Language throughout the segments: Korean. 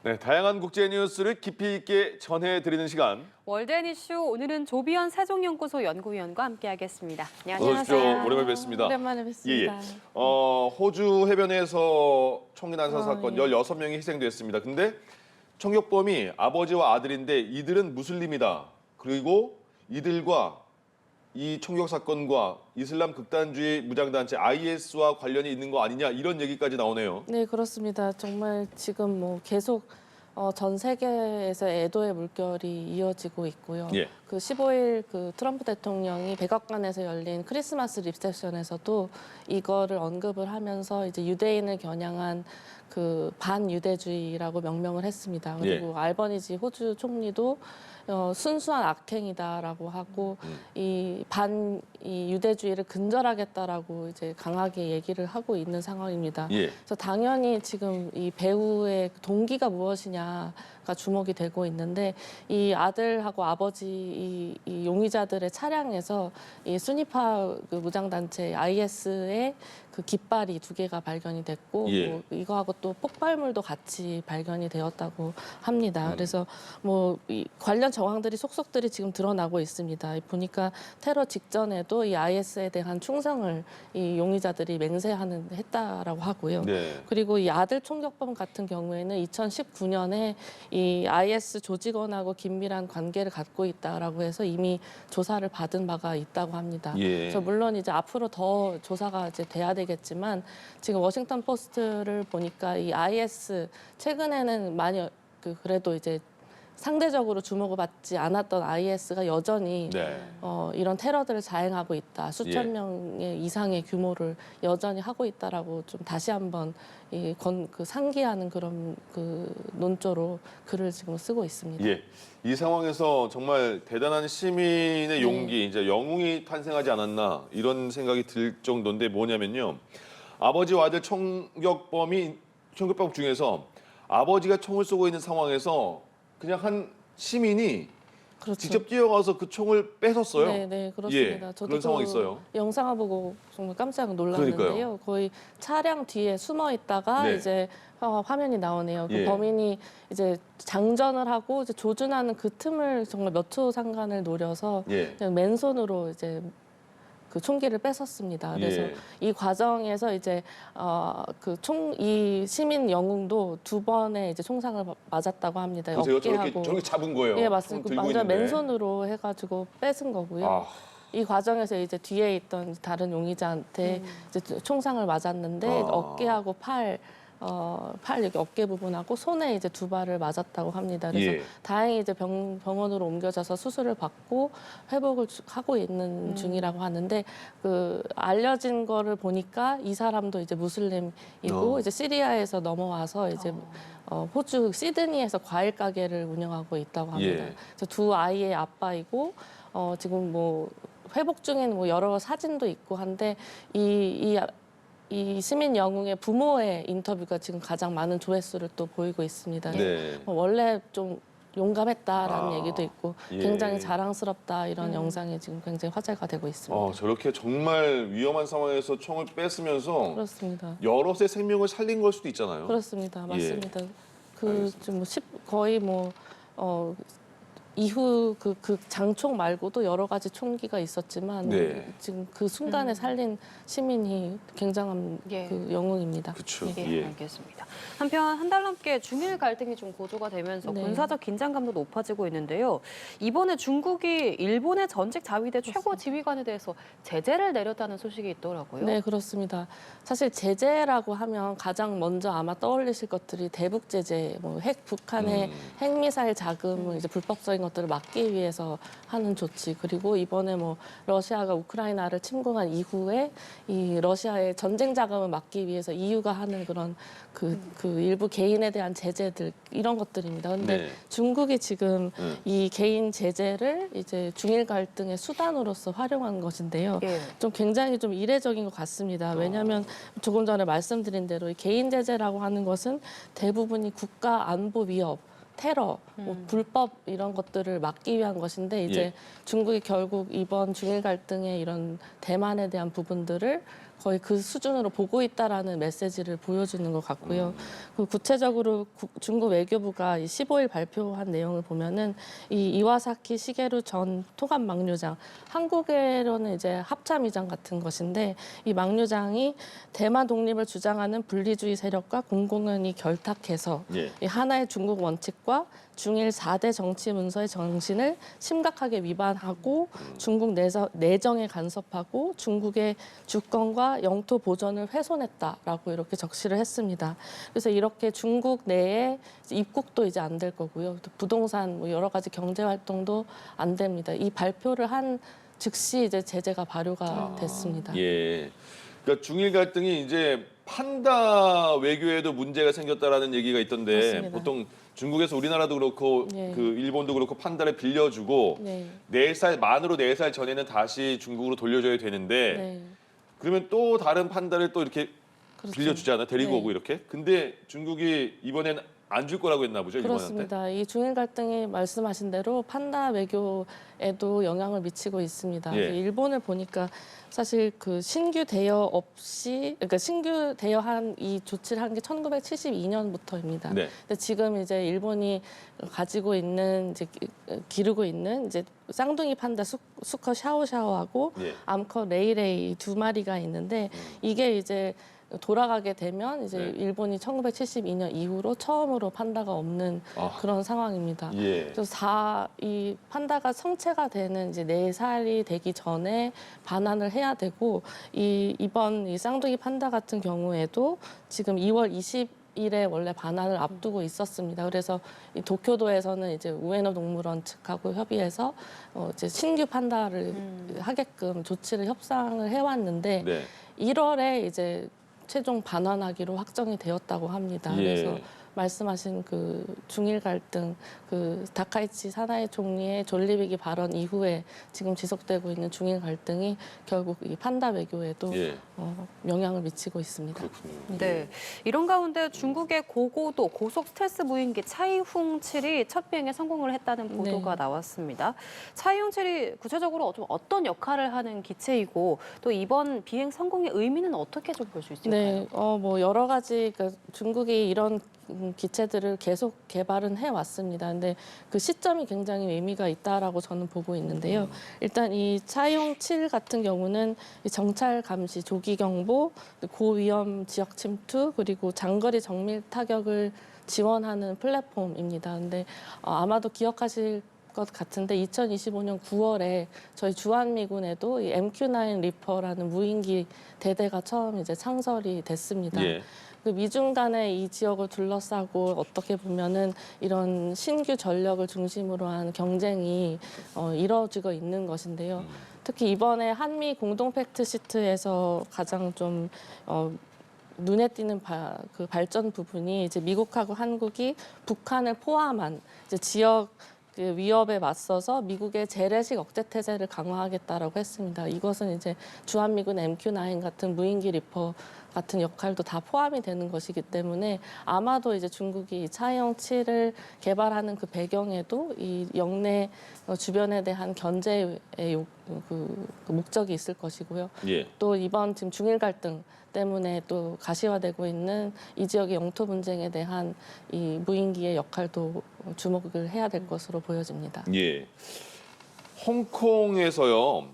네, 다양한 국제 뉴스를 깊이 있게 전해드리는 시간. 월드앤 이슈 오늘은 조비현 세종연구소 연구위원과 함께하겠습니다. 어서 오십시오. 오랜만에 뵙습니다. 오랜만에 뵙습니다. 호주 해변에서 총기 난사 사건 예. 16명이 희생됐습니다. 근데 총격범이 아버지와 아들인데 이들은 무슬림이다. 그리고 이들과 이 총격 사건과 이슬람 극단주의 무장단체 IS와 관련이 있는 거 아니냐 이런 얘기까지 나오네요. 네, 그렇습니다. 정말 지금 계속 전 세계에서 애도의 물결이 이어지고 있고요. 예. 그 15일 그 트럼프 대통령이 백악관에서 열린 크리스마스 리셉션에서도 이거를 언급을 하면서 이제 유대인을 겨냥한 그 반유대주의라고 명명을 했습니다. 그리고 알버니지 호주 총리도 순수한 악행이다라고 하고 이 유대주의를 근절하겠다라고 이제 강하게 얘기를 하고 있는 상황입니다. 예. 그래서 당연히 지금 이 배우의 동기가 무엇이냐가 주목이 되고 있는데 이 아들하고 아버지 이 용의자들의 차량에서 이 수니파 그 무장단체 IS의 그 깃발이 2개가 발견이 됐고 예. 이거하고 또 폭발물도 같이 발견이 되었다고 합니다. 그래서 이 관련 정황들이 속속들이 지금 드러나고 있습니다. 보니까 테러 직전에도 이 IS에 대한 충성을 이 용의자들이 했다라고 하고요. 네. 그리고 이 아들 총격범 같은 경우에는 2019년에 이 IS 조직원하고 긴밀한 관계를 갖고 있다라고 해서 이미 조사를 받은 바가 있다고 합니다. 예. 그래서 물론 이제 앞으로 더 조사가 이제 돼야 되겠지만 지금 워싱턴 포스트를 보니까 이 IS 최근에는 많이 그래도 이제 상대적으로 주목을 받지 않았던 IS가 여전히 네. 이런 테러들을 자행하고 있다. 수천 예. 명의 이상의 규모를 여전히 하고 있다라고 좀 다시 한번 상기하는 그런 그 논조로 글을 지금 쓰고 있습니다. 예. 이 상황에서 정말 대단한 시민의 용기, 이제 영웅이 탄생하지 않았나 이런 생각이 들 정도인데 뭐냐면요. 아버지와 아들 총격범 중에서 아버지가 총을 쏘고 있는 상황에서 그냥 한 시민이 그렇죠. 직접 뛰어가서 그 총을 뺏었어요. 네, 그렇습니다. 예, 저도 그런 상황이 있어요. 영상을 보고 정말 깜짝 놀랐는데요. 그러니까요. 거의 차량 뒤에 숨어 있다가 네. 이제 화면이 나오네요. 그 예. 범인이 이제 장전을 하고 이제 조준하는 그 틈을 정말 몇 초 상간을 노려서 예. 그냥 맨손으로 이제 그 총기를 뺏었습니다. 그래서 예. 이 과정에서 이제 이 시민 영웅도 2번의 이제 총상을 맞았다고 합니다. 보세요. 어깨하고. 저렇게 잡은 거예요. 예, 총 맞습니다. 들고 완전 있는데. 맨손으로 해가지고 뺏은 거고요. 아. 이 과정에서 이제 뒤에 있던 다른 용의자한테 이제 총상을 맞았는데 아. 어깨하고 팔 여기 어깨 부분하고 손에 이제 2발을 맞았다고 합니다. 그래서 예. 다행히 이제 병원으로 옮겨져서 수술을 받고 회복을 하고 있는 중이라고 하는데 그 알려진 거를 보니까 이 사람도 이제 무슬림이고 이제 시리아에서 넘어와서 이제 호주 시드니에서 과일 가게를 운영하고 있다고 합니다. 예. 그래서 2 아이의 아빠이고 지금 회복 중인 여러 사진도 있고 한데 이 시민 영웅의 부모의 인터뷰가 지금 가장 많은 조회수를 또 보이고 있습니다. 네. 원래 좀 용감했다라는 얘기도 있고 예. 굉장히 자랑스럽다 이런 영상이 지금 굉장히 화제가 되고 있습니다. 저렇게 정말 위험한 상황에서 총을 뺏으면서 그렇습니다. 여럿의 생명을 살린 걸 수도 있잖아요. 그렇습니다. 맞습니다. 알겠습니다. 거의 이후 그 장총 말고도 여러 가지 총기가 있었지만 네. 지금 그 순간에 살린 시민이 굉장한 예. 그 영웅입니다. 그렇죠. 예, 알겠습니다. 한편 한 달 넘게 중일 갈등이 좀 고조가 되면서 네. 군사적 긴장감도 높아지고 있는데요. 이번에 중국이 일본의 전직 자위대 최고 지휘관에 대해서 제재를 내렸다는 소식이 있더라고요. 네, 그렇습니다. 사실 제재라고 하면 가장 먼저 아마 떠올리실 것들이 대북 제재, 북한의 핵미사일 자금을 이제 불법적인 것들을 막기 위해서 하는 조치, 그리고 이번에 러시아가 우크라이나를 침공한 이후에 이 러시아의 전쟁 자금을 막기 위해서 EU가 하는 그런 그 일부 개인에 대한 제재들 이런 것들입니다. 그런데 네. 중국이 지금 이 개인 제재를 이제 중일 갈등의 수단으로서 활용한 것인데요. 예. 좀 굉장히 좀 이례적인 것 같습니다. 왜냐하면 조금 전에 말씀드린 대로 이 개인 제재라고 하는 것은 대부분이 국가 안보 위협, 테러, 불법 이런 것들을 막기 위한 것인데 이제 예. 중국이 결국 이번 중일 갈등의 이런 대만에 대한 부분들을 거의 그 수준으로 보고 있다라는 메시지를 보여주는 것 같고요. 그 구체적으로 중국 외교부가 이 15일 발표한 내용을 보면은 이 이와사키 시게루 전 토갑 막류장, 한국에로는 이제 합참의장 같은 것인데 이 막류장이 대만 독립을 주장하는 분리주의 세력과 공공연히 결탁해서 예. 이 하나의 중국 원칙과 중일 4대 정치 문서의 정신을 심각하게 위반하고 중국 내정에 간섭하고 중국의 주권과 영토 보전을 훼손했다라고 이렇게 적시를 했습니다. 그래서 이렇게 중국 내에 입국도 이제 안 될 거고요. 또 부동산 뭐 여러 가지 경제 활동도 안 됩니다. 이 발표를 한 즉시 이제 제재가 발효가 됐습니다. 예. 그러니까 중일 갈등이 이제 판다 외교에도 문제가 생겼다라는 얘기가 있던데 맞습니다. 보통 중국에서 우리나라도 그렇고 예. 그 일본도 그렇고 판다를 빌려주고 네. 4살 만으로 4살 전에는 다시 중국으로 돌려줘야 되는데 네. 그러면 또 다른 판다를 또 이렇게 그렇죠. 빌려주잖아 데리고 네. 오고 이렇게. 근데 중국이 이번엔 안 줄 거라고 했나 보죠 일본한테. 그렇습니다. 이 중일 갈등이 말씀하신 대로 판다 외교에도 영향을 미치고 있습니다. 예. 일본을 보니까 사실 그 신규 대여 없이, 그러니까 신규 대여한 이 조치를 한 게 1972년부터입니다. 네. 근데 지금 이제 일본이 가지고 있는 이제 기르고 있는 이제 쌍둥이 판다 수컷 샤오샤오하고 예. 암컷 레이레이 2마리가 있는데 이게 이제 돌아가게 되면 이제 네. 일본이 1972년 이후로 처음으로 판다가 없는 아. 그런 상황입니다. 예. 그래서 이 판다가 성체가 되는 이제 4살이 되기 전에 반환을 해야 되고 이번 이 쌍둥이 판다 같은 경우에도 지금 2월 20일에 원래 반환을 앞두고 있었습니다. 그래서 이 도쿄도에서는 이제 우에노 동물원 측하고 협의해서 이제 신규 판다를 하게끔 조치를 협상을 해왔는데 네. 1월에 이제 최종 반환하기로 확정이 되었다고 합니다. 예. 그래서 말씀하신 그 중일 갈등, 그 다카이치 사나이 총리의 존리비기 발언 이후에 지금 지속되고 있는 중일 갈등이 결국 이 판다 외교에도 예. 영향을 미치고 있습니다. 그렇군요. 네, 이런 가운데 중국의 고고도 고속 스텔스 무인기 차이훈 7이 첫 비행에 성공을 했다는 보도가 네. 나왔습니다. 차이훈 7이 구체적으로 좀 어떤 역할을 하는 기체이고 또 이번 비행 성공의 의미는 어떻게 좀 볼 수 있을까요? 네, 뭐 여러 가지 그러니까 중국이 이런 기체들을 계속 개발은 해왔습니다. 근데 그 시점이 굉장히 의미가 있다라고 저는 보고 있는데요. 일단 이 차이용 7 같은 경우는 이 정찰 감시, 조기 경보, 고위험 지역 침투 그리고 장거리 정밀 타격을 지원하는 플랫폼입니다. 근데 아마도 기억하실 것 같은데 2025년 9월에 저희 주한미군에도 이 MQ-9 리퍼라는 무인기 대대가 처음 이제 창설이 됐습니다. 예. 그 미중 간의 이 지역을 둘러싸고 어떻게 보면은 이런 신규 전력을 중심으로 한 경쟁이 이루어지고 있는 것인데요. 특히 이번에 한미 공동 팩트 시트에서 가장 좀 눈에 띄는 그 발전 부분이 이제 미국하고 한국이 북한을 포함한 이제 지역 그 위협에 맞서서 미국의 재래식 억제 태세를 강화하겠다라고 했습니다. 이것은 이제 주한미군 MQ-9 같은 무인기 리퍼 같은 역할도 다 포함이 되는 것이기 때문에 아마도 이제 중국이 차이용 7을 개발하는 그 배경에도 이 영내 주변에 대한 견제의 그 목적이 있을 것이고요. 예. 또 이번 지금 중일 갈등 때문에 또 가시화되고 있는 이 지역의 영토 분쟁에 대한 이 무인기의 역할도 주목을 해야 될 것으로 보여집니다. 예. 홍콩에서요.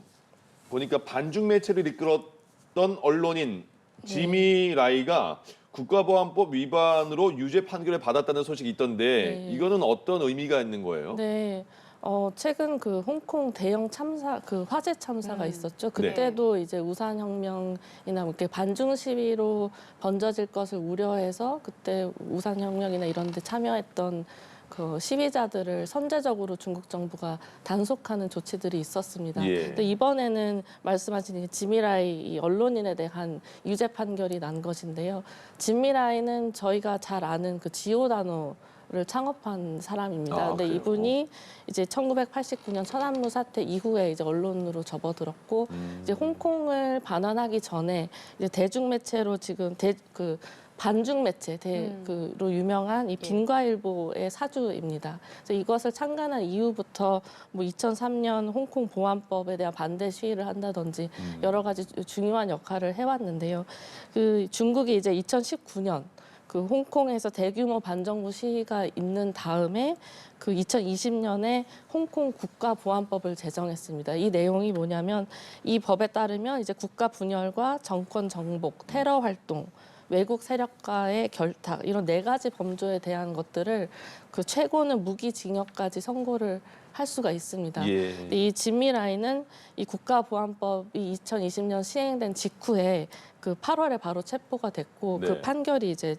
보니까 반중 매체를 이끌었던 언론인 지미 라이가 국가보안법 위반으로 유죄 판결을 받았다는 소식이 있던데 네. 이거는 어떤 의미가 있는 거예요? 네. 최근 그 홍콩 대형 참사, 그 화재 참사가 있었죠. 네. 그때도 이제 우산혁명이나 이렇게 반중 시위로 번져질 것을 우려해서 그때 우산혁명이나 이런 데 참여했던 그 시위자들을 선제적으로 중국 정부가 단속하는 조치들이 있었습니다. 예. 근데 이번에는 말씀하신 지미라이 이 언론인에 대한 유죄 판결이 난 것인데요. 지미라이는 저희가 잘 아는 그 지오다노를 창업한 사람입니다. 근데 그래요? 이분이 이제 1989년 천안무 사태 이후에 이제 언론으로 접어들었고 이제 홍콩을 반환하기 전에 이제 대중매체로 지금 그 반중 매체로 유명한 이 빈과일보의 사주입니다. 그래서 이것을 창간한 이후부터 뭐 2003년 홍콩 보안법에 대한 반대 시위를 한다든지 여러 가지 중요한 역할을 해왔는데요. 그 중국이 이제 2019년 그 홍콩에서 대규모 반정부 시위가 있는 다음에 그 2020년에 홍콩 국가보안법을 제정했습니다. 이 내용이 뭐냐면 이 법에 따르면 이제 국가 분열과 정권 정복, 테러 활동, 외국 세력과의 결탁 이런 4가지 범죄에 대한 것들을 그 최고는 무기징역까지 선고를 할 수가 있습니다. 예. 이 진미라이는 이 국가보안법이 2020년 시행된 직후에 그 8월에 바로 체포가 됐고 네. 그 판결이 이제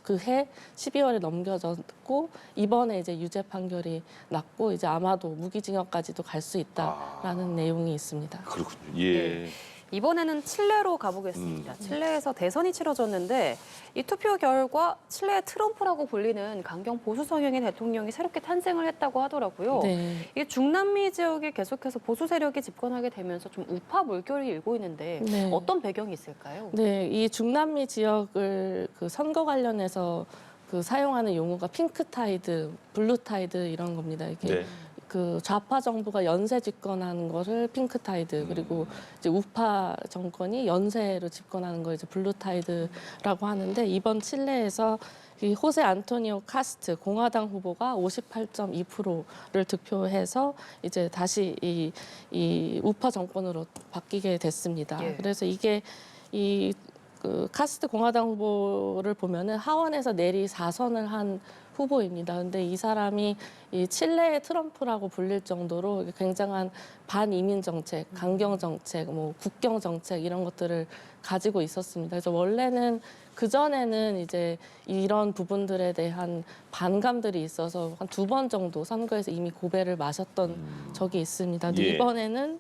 그 해 12월에 넘겨졌고 이번에 이제 유죄 판결이 났고 이제 아마도 무기징역까지도 갈 수 있다라는 내용이 있습니다. 그렇군요. 예. 이번에는 칠레로 가보겠습니다. 칠레에서 대선이 치러졌는데 이 투표 결과 칠레의 트럼프라고 불리는 강경 보수 성향의 대통령이 새롭게 탄생을 했다고 하더라고요. 네. 이 중남미 지역에 계속해서 보수 세력이 집권하게 되면서 좀 우파 물결이 일고 있는데 네. 어떤 배경이 있을까요? 네, 이 중남미 지역을 그 선거 관련해서 그 사용하는 용어가 핑크 타이드, 블루 타이드 이런 겁니다. 이게 네. 그 좌파 정부가 연쇄 집권하는 것을 핑크 타이드 그리고 이제 우파 정권이 연쇄로 집권하는 걸 이제 블루 타이드라고 하는데 이번 칠레에서 이 호세 안토니오 카스트 공화당 후보가 58.2%를 득표해서 이제 다시 이 우파 정권으로 바뀌게 됐습니다. 예. 그래서 이게 그 카스트 공화당 후보를 보면은 하원에서 내리 4선을 한 후보입니다. 근데 이 사람이 이 칠레의 트럼프라고 불릴 정도로 굉장한 반이민 정책, 강경 정책, 뭐 국경 정책 이런 것들을 가지고 있었습니다. 그래서 원래는 그 전에는 이제 이런 부분들에 대한 반감들이 있어서 한 2번 정도 선거에서 이미 고배를 마셨던 적이 있습니다. 근데 예. 이번에는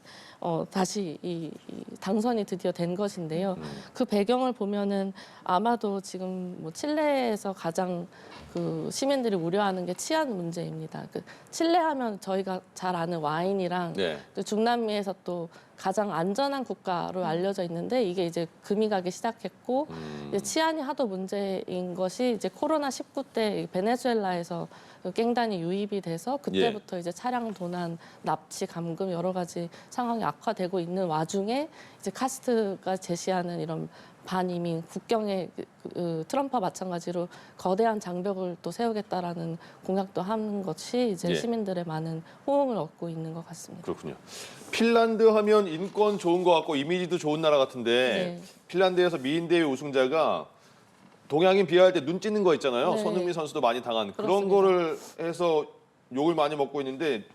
다시 이 당선이 드디어 된 것인데요. 그 배경을 보면은 아마도 지금 뭐 칠레에서 가장 그 시민들이 우려하는 게 치안 문제입니다. 그 칠레 하면 저희가 잘 아는 와인이랑 네. 또 중남미에서 또 가장 안전한 국가로 알려져 있는데 이게 이제 금이 가기 시작했고 이제 치안이 하도 문제인 것이 이제 코로나19 때 베네수엘라에서 그 갱단이 유입이 돼서 그때부터 이제 차량 도난, 납치, 감금 여러 가지 상황이 악화되고 있는 와중에 이제 카스트가 제시하는 이런 반이민 국경에 트럼프와 마찬가지로 거대한 장벽을 또 세우겠다라는 공약도 하는 것이 이제 예. 시민들의 많은 호응을 얻고 있는 것 같습니다. 그렇군요. 핀란드 하면 인권 좋은 것 같고 이미지도 좋은 나라 같은데 네. 핀란드에서 미인대회 우승자가 동양인 비하할 때 눈 찢는 거 있잖아요. 네. 손흥민 선수도 많이 당한 그런 그렇습니다. 거를 해서 욕을 많이 먹고 있는데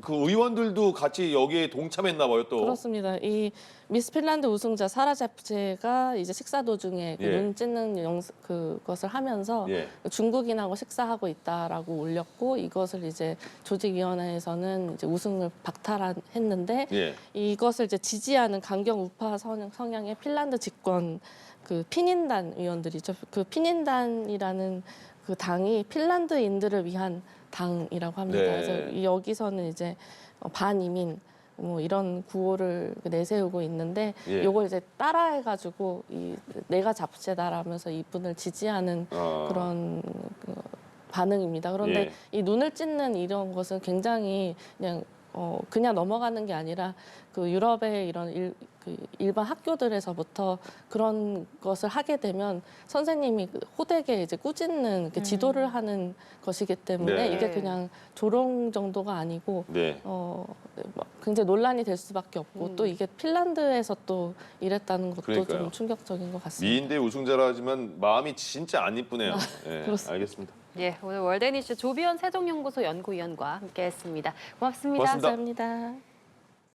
그 의원들도 같이 여기에 동참했나 봐요 또. 그렇습니다. 이 미스 핀란드 우승자 사라 제프체가 이제 식사 도중에 그 예. 눈 찢는 그것을 하면서 예. 중국인하고 식사하고 있다라고 올렸고 이것을 이제 조직위원회에서는 이제 우승을 박탈했는데 예. 이것을 이제 지지하는 강경 우파 성향의 핀란드 집권 그 피닌단 의원들이죠. 그 피닌단이라는 그 당이 핀란드인들을 위한 당이라고 합니다. 네. 그래서 여기서는 이제 반이민 뭐 이런 구호를 내세우고 있는데 예. 요걸 이제 따라해가지고 내가 잡채다라면서 이분을 지지하는 그런 그 반응입니다. 그런데 이 눈을 찢는 이런 것은 굉장히 그냥 넘어가는 게 아니라 그 유럽의 이런 그 일반 학교들에서부터 그런 것을 하게 되면 선생님이 호되게 이제 꾸짖는 지도를 하는 것이기 때문에 네. 이게 그냥 조롱 정도가 아니고 네. 굉장히 논란이 될 수밖에 없고 또 이게 핀란드에서 또 이랬다는 것도 그러니까요. 좀 충격적인 것 같습니다. 미인대회 우승자라지만 마음이 진짜 안 이쁘네요. 예, 그렇습니다. 알겠습니다. 예, 오늘 월드니슈 조비현 세종연구소 연구위원과 함께했습니다. 고맙습니다. 고맙습니다. 감사합니다.